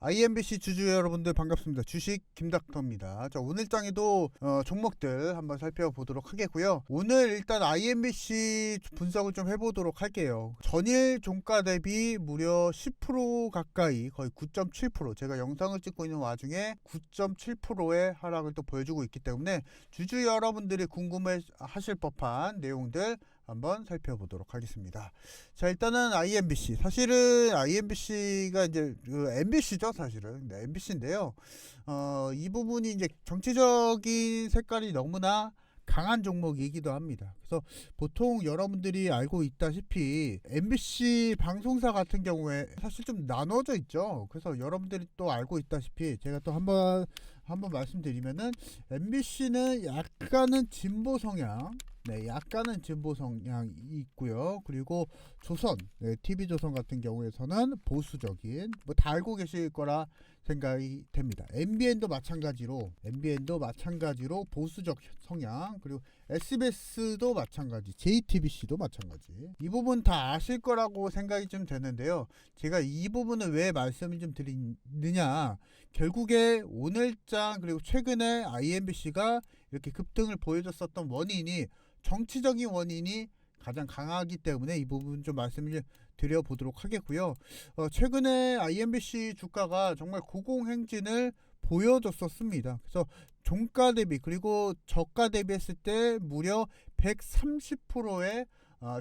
IMBC 주주 여러분들 반갑습니다. 주식 김닥터입니다. 자, 오늘 장에도 종목들 한번 살펴보도록 하겠고요. 오늘 일단 IMBC 분석을 좀 해보도록 할게요. 전일 종가 대비 무려 10% 가까이, 거의 9.7%, 제가 영상을 찍고 있는 와중에 9.7%의 하락을 또 보여주고 있기 때문에 주주 여러분들이 궁금해 하실 법한 내용들 한번 살펴보도록 하겠습니다. 자, 일단은 IMBC, 사실은 IMBC가 이제 MBC죠, 사실은. 네, MBC인데요. 이 부분이 이제 정치적인 색깔이 너무나 강한 종목이기도 합니다. 그래서 보통 여러분들이 알고 있다시피 MBC 방송사 같은 경우에 사실 좀 나눠져 있죠. 그래서 여러분들이 또 알고 있다시피 제가 또 한번 말씀드리면은 MBC는 약간은 진보 성향, 약간은 진보 성향이 있고요. 그리고 조선, TV조선 같은 경우에서는 보수적인, 뭐 다 알고 계실 거라 생각이 됩니다. MBN도 마찬가지로 보수적 성향, 그리고 SBS도 마찬가지, JTBC도 마찬가지. 이 부분 다 아실 거라고 생각이 좀 되는데요. 제가 이 부분을 왜 말씀을 좀 드리느냐, 결국에 오늘장 그리고 최근에 IMBC가 이렇게 급등을 보여줬었던 원인이, 정치적인 원인이 가장 강하기 때문에 이 부분 좀 말씀을 드려보도록 하겠고요. 최근에 IMBC 주가가 정말 고공행진을 보여줬었습니다. 그래서 종가 대비 그리고 저가 대비했을 때 무려 130%의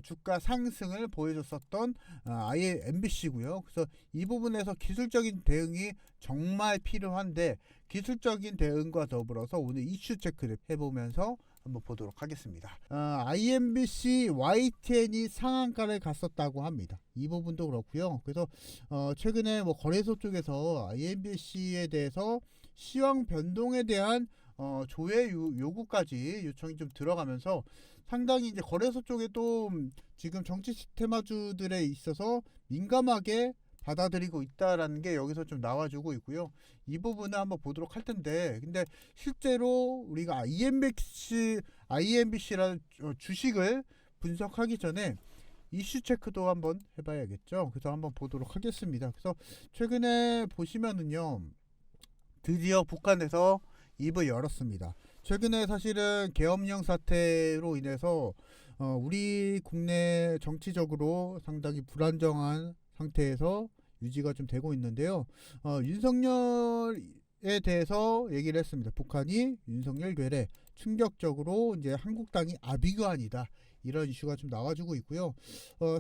주가 상승을 보여줬었던 IMBC고요. 그래서 이 부분에서 기술적인 대응이 정말 필요한데, 기술적인 대응과 더불어서 오늘 이슈 체크를 해보면서 한번 보도록 하겠습니다. IMBC YTN이 상한가를 갔었다고 합니다. 이 부분도 그렇고요. 그래서 최근에 뭐 거래소 쪽에서 IMBC에 대해서 시황 변동에 대한 조회 요구까지 요청이 좀 들어가면서 상당히 이제 거래소 쪽에도 지금 정치 테마주들에 있어서 민감하게 받아들이고 있다라는 게 여기서 좀 나와주고 있고요. 이 부분을 한번 보도록 할 텐데, 근데 실제로 우리가 IMBC라는 주식을 분석하기 전에 이슈 체크도 한번 해봐야겠죠. 그래서 한번 보도록 하겠습니다. 그래서 최근에 보시면은요, 드디어 북한에서 입을 열었습니다. 최근에 사실은 계엄령 사태로 인해서 우리 국내 정치적으로 상당히 불안정한 상태에서 유지가 좀 되고 있는데요. 윤석열에 대해서 얘기를 했습니다. 북한이 윤석열 괴뢰, 충격적으로 이제 한국 땅이 아비규환이다, 이런 이슈가 좀 나와주고 있고요.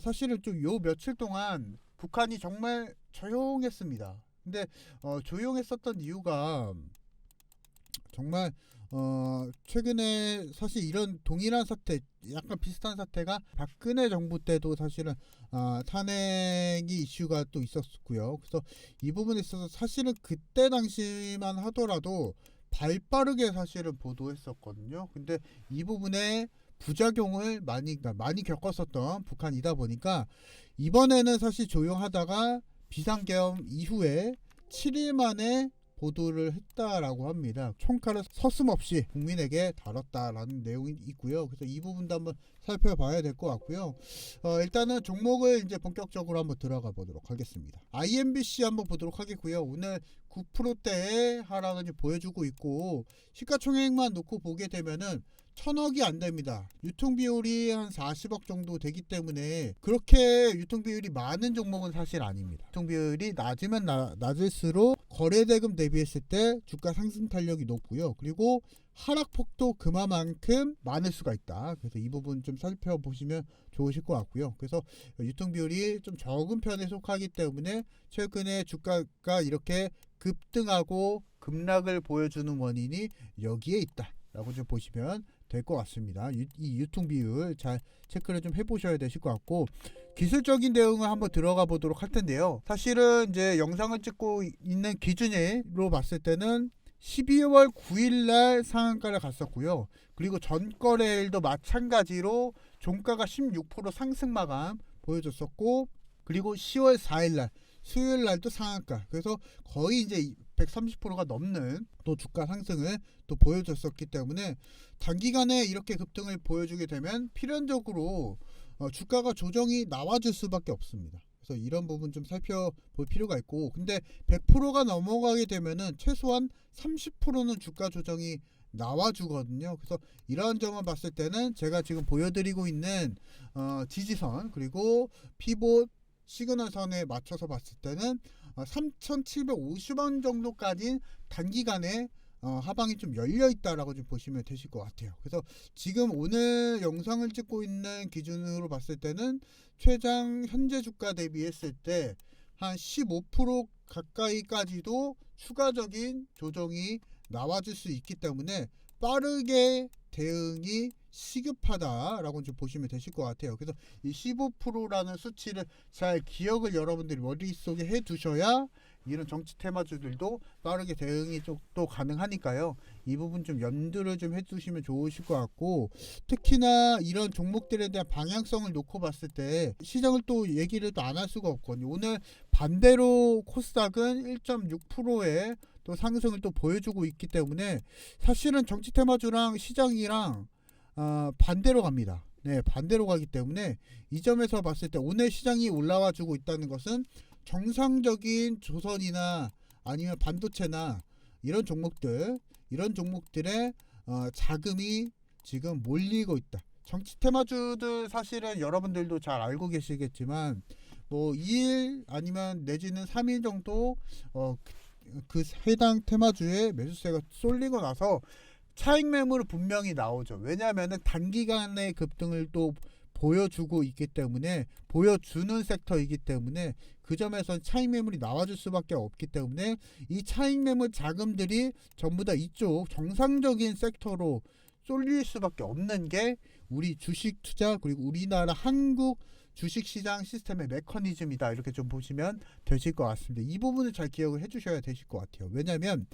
사실은 좀 요 며칠 동안 북한이 정말 조용했습니다. 근데 조용했었던 이유가 정말 최근에 사실 이런 동일한 사태, 약간 비슷한 사태가 박근혜 정부 때도 사실은 탄핵이 이슈가 또 있었고요. 그래서 이 부분에 있어서 사실은 그때 당시만 하더라도 발빠르게 사실은 보도했었거든요. 근데 이 부분에 부작용을 많이 겪었었던 북한이다 보니까 이번에는 사실 조용하다가 비상계엄 이후에 7일 만에 보도를 했다라고 합니다. 총칼을 서슴없이 국민에게 다뤘다라는 내용이 있고요. 그래서 이 부분도 한번 살펴봐야 될 것 같고요. 일단은 종목을 이제 본격적으로 한번 들어가 보도록 하겠습니다. IMBC 한번 보도록 하겠고요. 오늘 9%대의 하락을 보여주고 있고, 시가총액만 놓고 보게 되면은 1000억이 안 됩니다. 유통 비율이 한 40억 정도 되기 때문에 그렇게 유통 비율이 많은 종목은 사실 아닙니다. 유통 비율이 낮으면 낮을수록 거래대금 대비했을 때 주가 상승 탄력이 높고요. 그리고 하락폭도 그만큼 많을 수가 있다. 그래서 이 부분 좀 살펴보시면 좋으실 것 같고요. 그래서 유통 비율이 좀 적은 편에 속하기 때문에 최근에 주가가 이렇게 급등하고 급락을 보여주는 원인이 여기에 있다 라고 좀 보시면 될 것 같습니다. 이 유통 비율 잘 체크를 좀 해보셔야 되실 것 같고, 기술적인 대응을 한번 들어가 보도록 할 텐데요. 사실은 이제 영상을 찍고 있는 기준으로 봤을 때는 12월 9일날 상한가를 갔었고요. 그리고 전거래일도 마찬가지로 종가가 16% 상승 마감 보여줬었고, 그리고 10월 4일날 수요일날도 상한가, 그래서 거의 이제 130%가 넘는 또 주가 상승을 또 보여줬었기 때문에 단기간에 이렇게 급등을 보여주게 되면 필연적으로 주가가 조정이 나와줄 수밖에 없습니다. 그래서 이런 부분 좀 살펴볼 필요가 있고, 근데 100%가 넘어가게 되면은 최소한 30%는 주가 조정이 나와주거든요. 그래서 이런 점을 봤을 때는 제가 지금 보여드리고 있는 지지선 그리고 피봇 시그널선에 맞춰서 봤을 때는 3,750원 정도까지 단기간에 하방이 좀 열려 있다라고 좀 보시면 되실 것 같아요. 그래서 지금 오늘 영상을 찍고 있는 기준으로 봤을 때는 최장 현재 주가 대비했을 때 한 15% 가까이까지도 추가적인 조정이 나와줄 수 있기 때문에 빠르게 대응이 시급하다라고 좀 보시면 되실 것 같아요. 그래서 이 15%라는 수치를 잘 기억을 여러분들이 머릿속에 해 두셔야 이런 정치 테마주들도 빠르게 대응이 또 가능하니까요. 이 부분 좀 염두를 좀 해두시면 좋으실 것 같고, 특히나 이런 종목들에 대한 방향성을 놓고 봤을 때 시장을 또 얘기를 또 안 할 수가 없거든요. 오늘 반대로 코스닥은 1.6%의 또 상승을 또 보여주고 있기 때문에 사실은 정치 테마주랑 시장이랑 반대로 갑니다. 네, 반대로 가기 때문에 이 점에서 봤을 때 오늘 시장이 올라와 주고 있다는 것은 정상적인 조선이나 아니면 반도체나 이런 종목들의 자금이 지금 몰리고 있다. 정치 테마주들 사실은 여러분들도 잘 알고 계시겠지만 뭐 2일 아니면 내지는 3일 정도 그 해당 테마주의 매수세가 쏠리고 나서 차익 매물은 분명히 나오죠. 왜냐하면 단기간의 급등을 또 보여주고 있기 때문에, 보여주는 섹터이기 때문에 그 점에서 차익 매물이 나와줄 수밖에 없기 때문에 이 차익 매물 자금들이 전부 다 이쪽 정상적인 섹터로 쏠릴 수밖에 없는 게 우리 주식 투자 그리고 우리나라 한국 주식시장 시스템의 메커니즘이다, 이렇게 좀 보시면 되실 것 같습니다. 이 부분을 잘 기억을 해주셔야 되실 것 같아요. 왜냐하면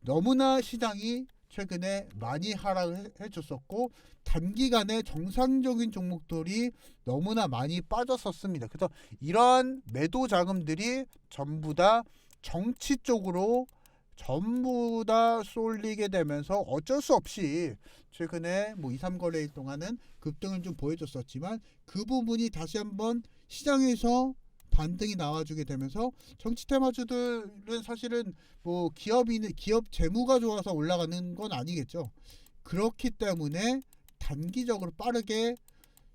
너무나 시장이 최근에 많이 하락을 해줬었고 단기간에 정상적인 종목들이 너무나 많이 빠졌었습니다. 그래서 이러한 매도 자금들이 전부 다 정치 쪽으로 전부 다 쏠리게 되면서 어쩔 수 없이 최근에 뭐 2, 3거래일 동안은 급등을 좀 보여줬었지만 그 부분이 다시 한번 시장에서 반등이 나와주게 되면서 정치 테마주들은 사실은 뭐 기업 재무가 좋아서 올라가는 건 아니겠죠. 그렇기 때문에 단기적으로 빠르게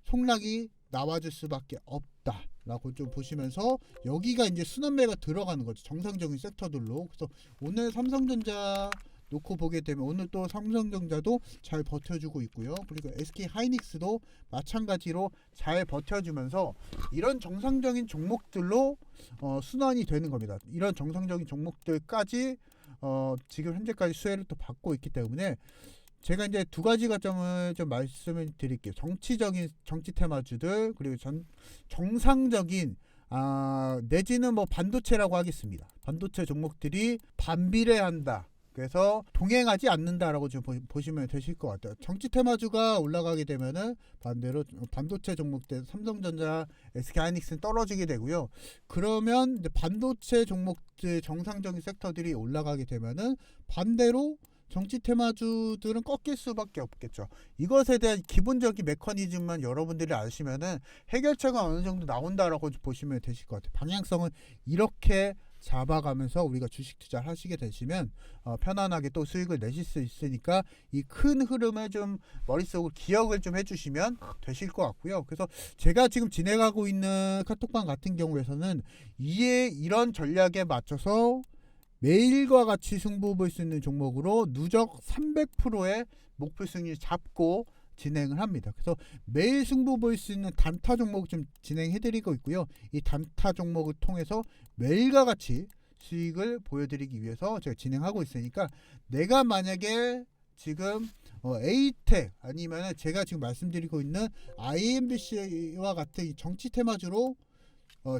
폭락이 나와줄 수밖에 없다라고 좀 보시면서 여기가 이제 순환매가 들어가는 거죠. 정상적인 섹터들로. 그래서 오늘 삼성전자 놓고 보게 되면 오늘 또 삼성전자도 잘 버텨주고 있고요. 그리고 SK 하이닉스도 마찬가지로 잘 버텨주면서 이런 정상적인 종목들로 순환이 되는 겁니다. 이런 정상적인 종목들까지 지금 현재까지 수혜를 또 받고 있기 때문에 제가 이제 두 가지 관점을 좀 말씀을 드릴게요. 정치 테마주들 그리고 정상적인 내지는 뭐 반도체라고 하겠습니다. 반도체 종목들이 반비례한다. 그래서 동행하지 않는다라고 좀 보시면 되실 것 같아요. 정치 테마주가 올라가게 되면은 반대로 반도체 종목들 삼성전자, SK하이닉스는 떨어지게 되고요. 그러면 이제 반도체 종목들 정상적인 섹터들이 올라가게 되면은 반대로 정치 테마주들은 꺾일 수밖에 없겠죠. 이것에 대한 기본적인 메커니즘만 여러분들이 아시면은 해결책은 어느 정도 나온다라고 보시면 되실 것 같아요. 방향성은 이렇게 잡아가면서 우리가 주식 투자를 하시게 되시면 편안하게 또 수익을 내실 수 있으니까 이 큰 흐름을 좀 머릿속으로 기억을 좀 해주시면 되실 것 같고요. 그래서 제가 지금 진행하고 있는 카톡방 같은 경우에서는 이런 전략에 맞춰서 매일과 같이 승부 볼 수 있는 종목으로 누적 300%의 목표 수익률 잡고 진행을 합니다. 그래서 매일 승부 볼 수 있는 단타 종목 좀 진행해드리고 있고요. 이 단타 종목을 통해서 매일과 같이 수익을 보여드리기 위해서 제가 진행하고 있으니까 내가 만약에 지금 에이텍 아니면 제가 지금 말씀드리고 있는 IMBC와 같은 이 정치 테마주로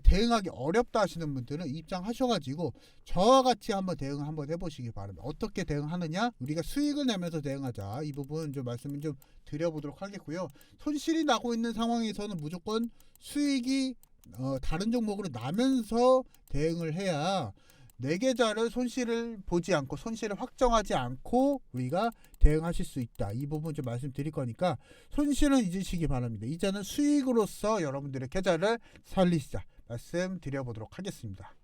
대응하기 어렵다 하시는 분들은 입장하셔가지고 저와 같이 한번 대응을 한번 해보시기 바랍니다. 어떻게 대응하느냐? 우리가 수익을 내면서 대응하자. 이 부분 좀 말씀을 좀 드려보도록 하겠고요. 손실이 나고 있는 상황에서는 무조건 수익이 다른 종목으로 나면서 대응을 해야 내 계좌를 손실을 보지 않고 손실을 확정하지 않고 우리가 대응하실 수 있다. 이 부분 좀 말씀드릴 거니까 손실은 잊으시기 바랍니다. 이제는 수익으로서 여러분들의 계좌를 살리시자 말씀드려보도록 하겠습니다.